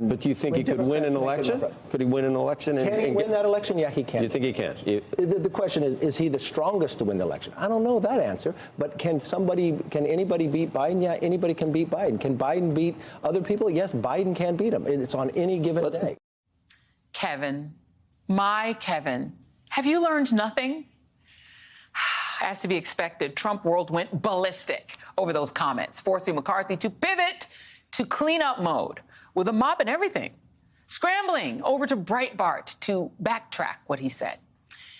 But do you think he could win an election? Could he win an election? Can he win that election? Yeah, he can. You think he can? The question is he the strongest to win the election? I don't know that answer, but can anybody beat Biden? Yeah, anybody can beat Biden. Can Biden beat other people? Yes, Biden can beat him. It's on any given day. Kevin, my Kevin, have you learned nothing? As to be expected, Trump world went ballistic over those comments, forcing McCarthy to pivot to cleanup mode with a mop and everything, scrambling over to Breitbart to backtrack what he said.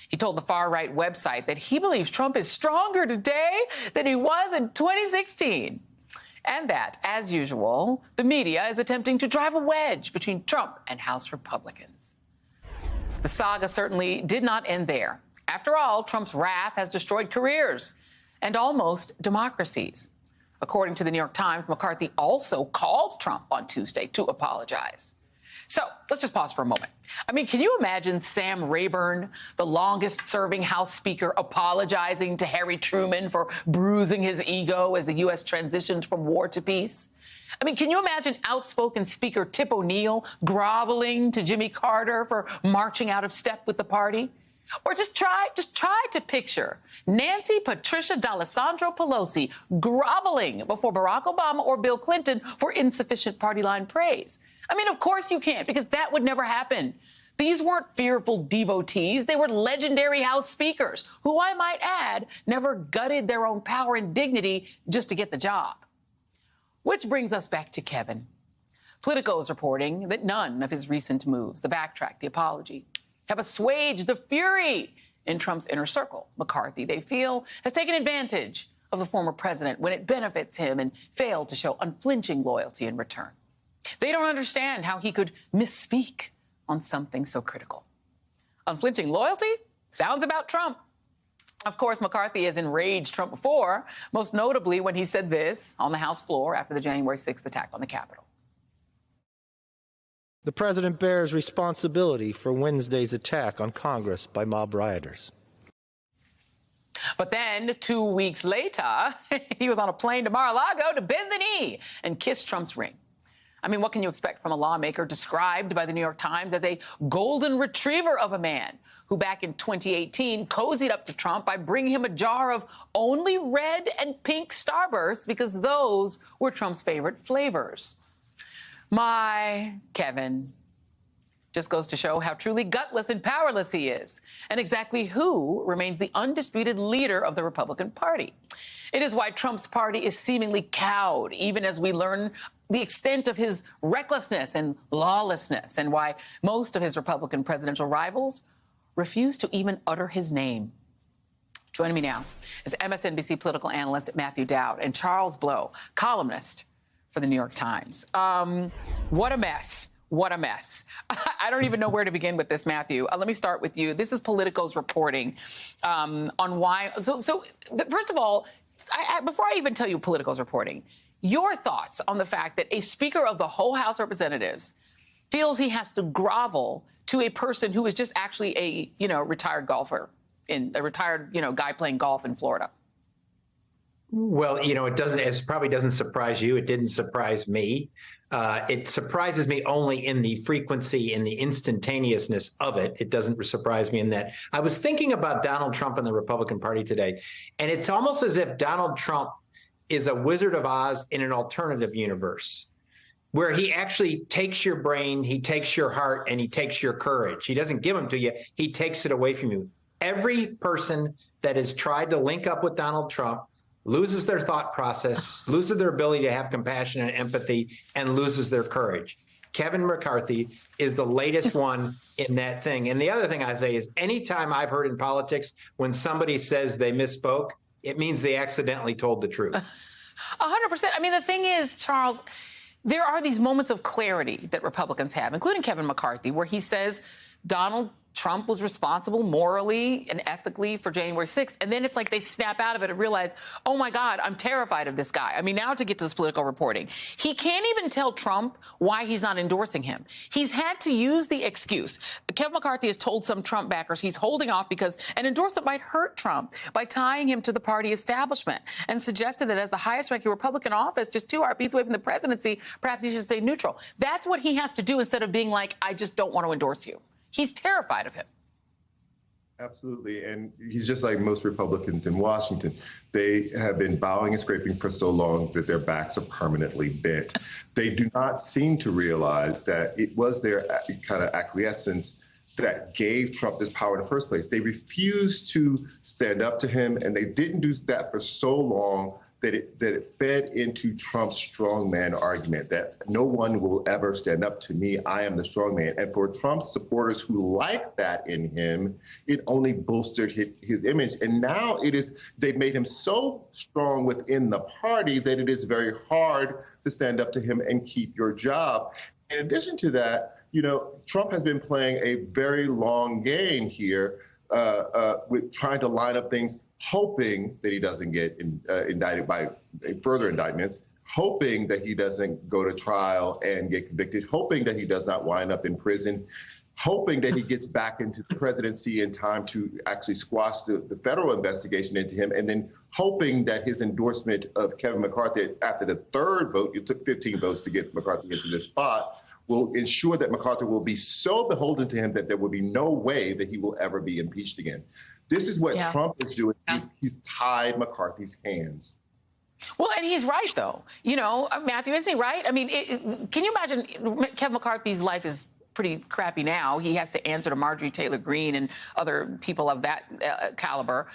He told the far-right website that he believes Trump is stronger today than he was in 2016. And that, as usual, the media is attempting to drive a wedge between Trump and House Republicans. The saga certainly did not end there. After all, Trump's wrath has destroyed careers and almost democracies. According to the New York Times, McCarthy also called Trump on Tuesday to apologize. So let's just pause for a moment. I mean, can you imagine Sam Rayburn, the longest-serving House Speaker, apologizing to Harry Truman for bruising his ego as the U.S. transitioned from war to peace? I mean, can you imagine outspoken Speaker Tip O'Neill groveling to Jimmy Carter for marching out of step with the party? Or just try to picture Nancy Patricia D'Alessandro Pelosi groveling before Barack Obama or Bill Clinton for insufficient party line praise. I mean, of course you can't, because that would never happen. These weren't fearful devotees. They were legendary House speakers who, I might add, never gutted their own power and dignity just to get the job. Which brings us back to Kevin. Politico is reporting that none of his recent moves, the backtrack, the apology, have assuaged the fury in Trump's inner circle. McCarthy, they feel, has taken advantage of the former president when it benefits him and failed to show unflinching loyalty in return. They don't understand how he could misspeak on something so critical. Unflinching loyalty? Sounds about Trump. Of course, McCarthy has enraged Trump before, most notably when he said this on the House floor after the January 6th attack on the Capitol. The president bears responsibility for Wednesday's attack on Congress by mob rioters. But then 2 weeks later, he was on a plane to Mar-a-Lago to bend the knee and kiss Trump's ring. I mean, what can you expect from a lawmaker described by the New York Times as a golden retriever of a man who back in 2018 cozied up to Trump by bringing him a jar of only red and pink Starbursts because those were Trump's favorite flavors? My Kevin. Just goes to show how truly gutless and powerless he is, and exactly who remains the undisputed leader of the Republican Party. It is why Trump's party is seemingly cowed, even as we learn the extent of his recklessness and lawlessness, and why most of his Republican presidential rivals refuse to even utter his name. Joining me now is MSNBC political analyst Matthew Dowd and Charles Blow, columnist for the New York Times. What a mess. What a mess. I don't even know where to begin with this, Matthew. Let me start with you. This is Politico's reporting on why. So first of all, before I even tell you Politico's reporting, your thoughts on the fact that a Speaker of the whole House of Representatives feels he has to grovel to a person who is just actually a, retired golfer, a retired, guy playing golf in Florida. Well, it probably doesn't surprise you. It didn't surprise me. It surprises me only in the frequency and the instantaneousness of it. It doesn't surprise me in that. I was thinking about Donald Trump and the Republican Party today, and it's almost as if Donald Trump is a Wizard of Oz in an alternative universe, where he actually takes your brain, he takes your heart, and he takes your courage. He doesn't give them to you. He takes it away from you. Every person that has tried to link up with Donald Trump loses their thought process, loses their ability to have compassion and empathy, and loses their courage. Kevin McCarthy is the latest one in that thing. And the other thing I say is anytime I've heard in politics when somebody says they misspoke, it means they accidentally told the truth. 100%. I mean, the thing is, Charles, there are these moments of clarity that Republicans have, including Kevin McCarthy, where he says Donald Trump was responsible morally and ethically for January 6th. And then it's like they snap out of it and realize, oh, my God, I'm terrified of this guy. I mean, now to get to this political reporting, he can't even tell Trump why he's not endorsing him. He's had to use the excuse. Kevin McCarthy has told some Trump backers he's holding off because an endorsement might hurt Trump by tying him to the party establishment, and suggested that as the highest-ranking Republican office, just 2 heartbeats away from the presidency, perhaps he should stay neutral. That's what he has to do instead of being like, I just don't want to endorse you. He's terrified of him. Absolutely. And he's just like most Republicans in Washington. They have been bowing and scraping for so long that their backs are permanently bent. They do not seem to realize that it was their kind of acquiescence that gave Trump this power in the first place. They refused to stand up to him, and they didn't do that for so long that it fed into Trump's strongman argument that no one will ever stand up to me. I am the strongman. And for Trump's supporters who like that in him, it only bolstered his image. And now they've made him so strong within the party that it is very hard to stand up to him and keep your job. In addition to that, Trump has been playing a very long game here with trying to line up things, hoping that he doesn't get indicted by further indictments, hoping that he doesn't go to trial and get convicted, hoping that he does not wind up in prison, hoping that he gets back into the presidency in time to actually squash the federal investigation into him, and then hoping that his endorsement of Kevin McCarthy after the third vote, it took 15 votes to get McCarthy into this spot, will ensure that McCarthy will be so beholden to him that there will be no way that he will ever be impeached again. This is what Trump is doing. He's tied McCarthy's hands. Well, and he's right, though. Matthew, isn't he right? I mean, can you imagine Kevin McCarthy's life is pretty crappy now. He has to answer to Marjorie Taylor Greene and other people of that caliber.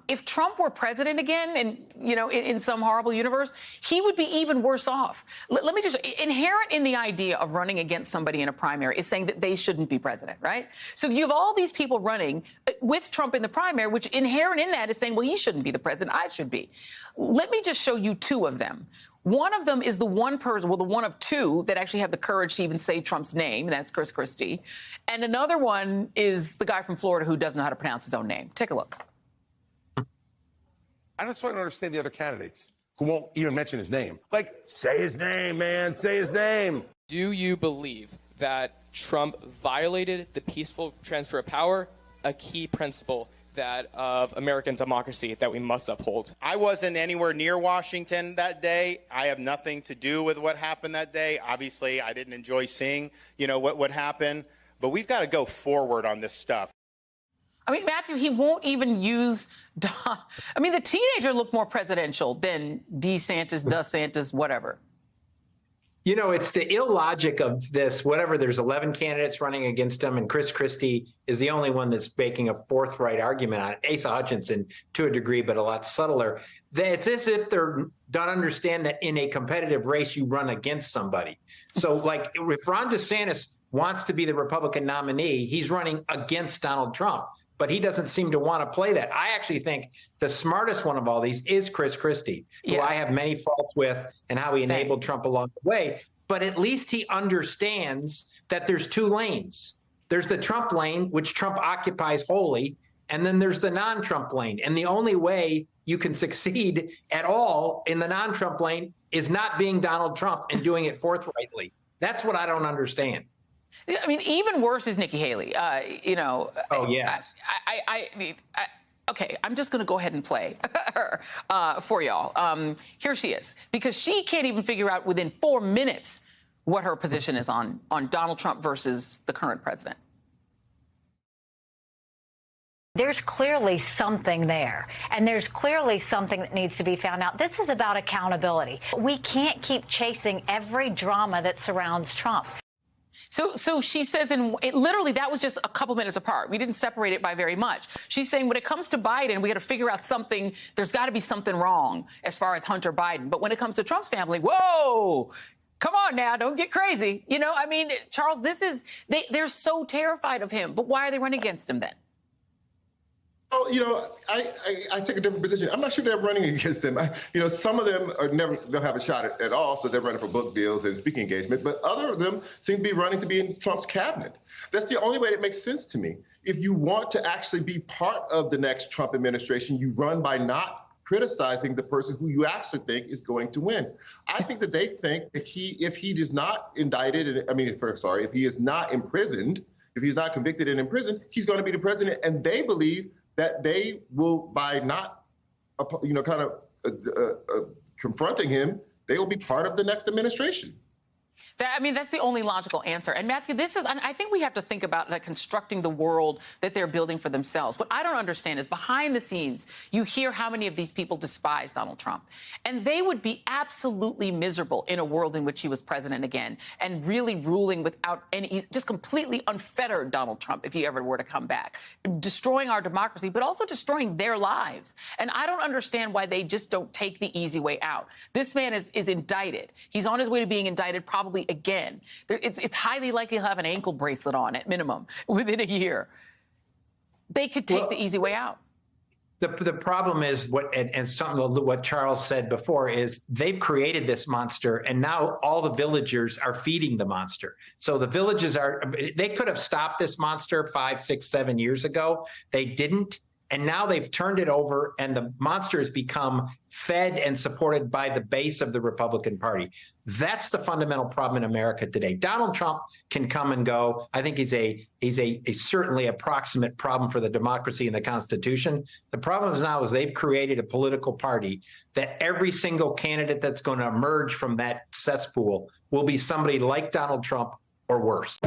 If Trump were president again, and in some horrible universe, he would be even worse off. Let me just inherent in the idea of running against somebody in a primary is saying that they shouldn't be president, right? So you have all these people running with Trump in the primary, which inherent in that is saying, well, he shouldn't be the president, I should be. Let me just show you 2 of them. One of them is the one person, well, the one of 2 that actually have the courage to even say Trump's name, and that's Chris Christie. And another one is the guy from Florida who doesn't know how to pronounce his own name. Take a look. I just want to understand the other candidates who won't even mention his name. Like, say his name, man, say his name. Do you believe that Trump violated the peaceful transfer of power, a key principle that of American democracy that we must uphold? I wasn't anywhere near Washington that day. I have nothing to do with what happened that day. Obviously, I didn't enjoy seeing, what happened. But we've got to go forward on this stuff. I mean, Matthew, he won't even use I mean, the teenager looked more presidential than DeSantis, whatever. It's the illogic of this, whatever, there's 11 candidates running against him, and Chris Christie is the only one that's making a forthright argument on Asa Hutchinson to a degree, but a lot subtler. It's as if they don't understand that in a competitive race, you run against somebody. So, like, if Ron DeSantis wants to be the Republican nominee, he's running against Donald Trump. But he doesn't seem to want to play that. I actually think the smartest one of all these is Chris Christie, who I have many faults with and how he enabled Trump along the way. But at least he understands that there's 2 lanes. There's the Trump lane, which Trump occupies wholly, and then there's the non-Trump lane. And the only way you can succeed at all in the non-Trump lane is not being Donald Trump and doing it forthrightly. That's what I don't understand. I mean, even worse is Nikki Haley. Oh, yes. Okay, I'm just going to go ahead and play her for y'all. Here she is, because she can't even figure out within 4 minutes what her position is on Donald Trump versus the current president. There's clearly something there, and there's clearly something that needs to be found out. This is about accountability. We can't keep chasing every drama that surrounds Trump. So she says, literally, that was just a couple minutes apart. We didn't separate it by very much. She's saying when it comes to Biden, we got to figure out something. There's got to be something wrong as far as Hunter Biden. But when it comes to Trump's family, whoa, come on now, don't get crazy. I mean, Charles, they're so terrified of him. But why are they running against him then? Well, I take a different position. I'm not sure they're running against them. Some of them don't have a shot at all, so they're running for book deals and speaking engagement. But other of them seem to be running to be in Trump's cabinet. That's the only way that makes sense to me. If you want to actually be part of the next Trump administration, you run by not criticizing the person who you actually think is going to win. I think that they think that if he is not indicted, if he is not imprisoned, if he's not convicted and imprisoned, he's going to be the president. And they believe that they will, by not, confronting him, they will be part of the next administration. That's the only logical answer. And Matthew, I think we have to think about constructing the world that they're building for themselves. What I don't understand is behind the scenes, you hear how many of these people despise Donald Trump. And they would be absolutely miserable in a world in which he was president again and really ruling without just completely unfettered Donald Trump if he ever were to come back, destroying our democracy, but also destroying their lives. And I don't understand why they just don't take the easy way out. This man is indicted. He's on his way to being indicted probably again. It's highly likely he'll have an ankle bracelet on at minimum within a year. They could take the easy way out. The problem is what Charles said before is they've created this monster, and now all the villagers are feeding the monster. So the villages they could have stopped this monster 5, 6, 7 years ago. They didn't. And now they've turned it over, and the monster has become fed and supported by the base of the Republican Party. That's the fundamental problem in America today. Donald Trump can come and go. I think he's a certainly approximate problem for the democracy and the Constitution. The problem is they've created a political party that every single candidate that's going to emerge from that cesspool will be somebody like Donald Trump or worse.